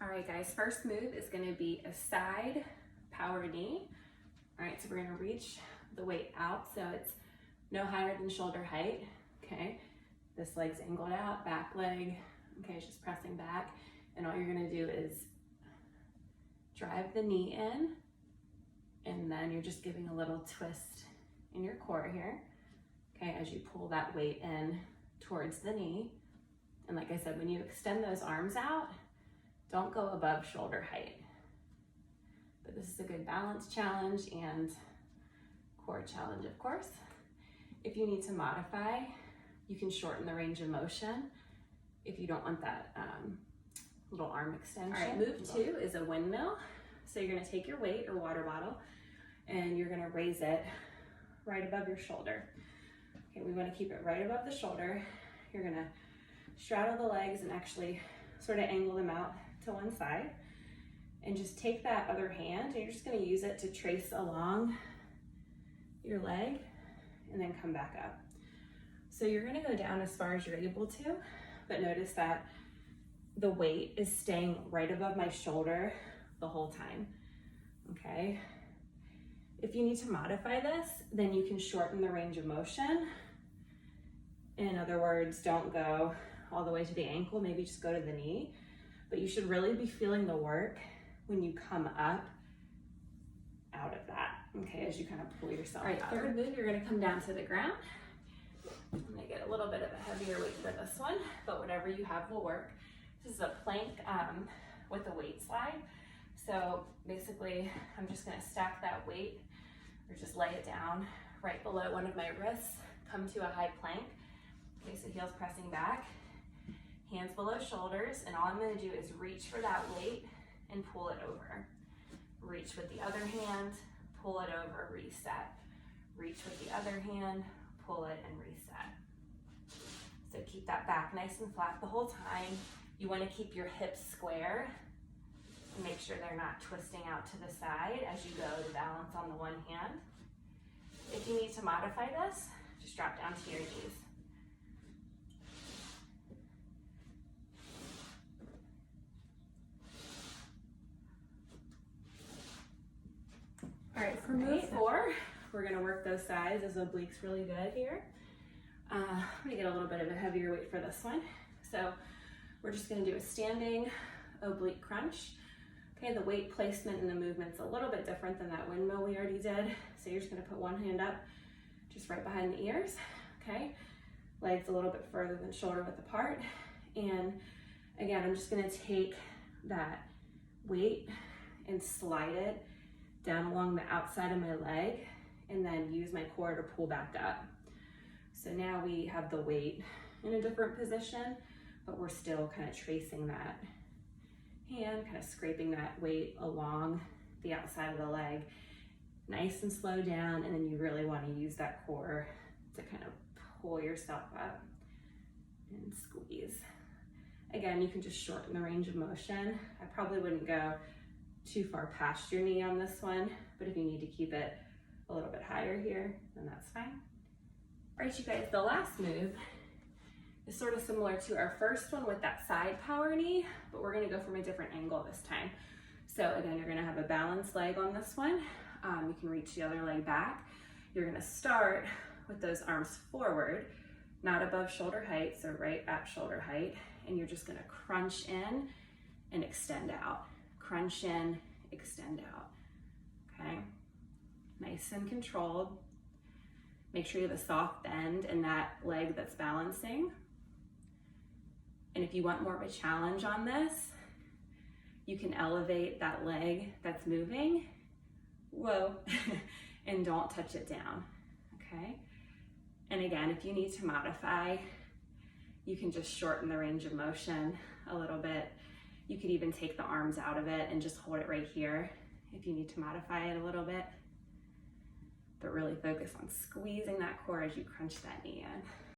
All right, guys, first move is gonna be a side power knee. All right, so we're gonna reach the weight out so it's no higher than shoulder height, okay? This leg's angled out, back leg, okay, it's just pressing back. And all you're gonna do is drive the knee in, and then you're just giving a little twist in your core here, okay, as you pull that weight in towards the knee. And like I said, when you extend those arms out, don't go above shoulder height. But this is a good balance challenge and core challenge, of course. If you need to modify, you can shorten the range of motion if you don't want that little arm extension. All right, move 2 is a windmill. So you're gonna take your weight or water bottle and you're gonna raise it right above your shoulder. Okay, we wanna keep it right above the shoulder. You're gonna straddle the legs and actually sort of angle them out to one side. And just take that other hand and you're just gonna use it to trace along your leg and then come back up. So you're gonna go down as far as you're able to, but notice that the weight is staying right above my shoulder the whole time, okay? If you need to modify this, then you can shorten the range of motion. In other words, don't go all the way to the ankle, maybe just go to the knee, but you should really be feeling the work when you come up out of that, okay, as you kind of pull yourself out. All right, third move, you're gonna come down to the ground. I'm gonna get a little bit of a heavier weight for this one, but whatever you have will work. This is a plank with a weight slide. So basically, I'm just gonna stack that weight or just lay it down right below one of my wrists, come to a high plank. Okay, so heels pressing back, hands below shoulders, and all I'm gonna do is reach for that weight and pull it over. Reach with the other hand, pull it over, reset. Reach with the other hand, pull it and reset. So keep that back nice and flat the whole time. You wanna keep your hips square and make sure they're not twisting out to the side as you go to balance on the one hand. If you need to modify this, just drop down to your knees. All right, for move 4, we're gonna work those sides as obliques really good here. I'm gonna get a little bit of a heavier weight for this one. So we're just gonna do a standing oblique crunch. Okay, the weight placement and the movement's a little bit different than that windmill we already did. So you're just gonna put one hand up, just right behind the ears, okay? Legs a little bit further than shoulder width apart. And again, I'm just gonna take that weight and slide it down along the outside of my leg and then use my core to pull back up. So now we have the weight in a different position, but we're still kind of tracing that hand, kind of scraping that weight along the outside of the leg. Nice and slow down, and then you really want to use that core to kind of pull yourself up and squeeze. Again, you can just shorten the range of motion. I probably wouldn't go too far past your knee on this one, but if you need to keep it a little bit higher here, then that's fine. All right, you guys, the last move is sort of similar to our first one with that side power knee, but we're gonna go from a different angle this time. So again, you're gonna have a balanced leg on this one. You can reach the other leg back. You're gonna start with those arms forward, not above shoulder height, so right at shoulder height, and you're just gonna crunch in and extend out. Crunch in, extend out, okay? Nice and controlled. Make sure you have a soft bend in that leg that's balancing. And if you want more of a challenge on this, you can elevate that leg that's moving, whoa, and don't touch it down, okay? And again, if you need to modify, you can just shorten the range of motion a little bit. You could even take the arms out of it and just hold it right here if you need to modify it a little bit. But really focus on squeezing that core as you crunch that knee in.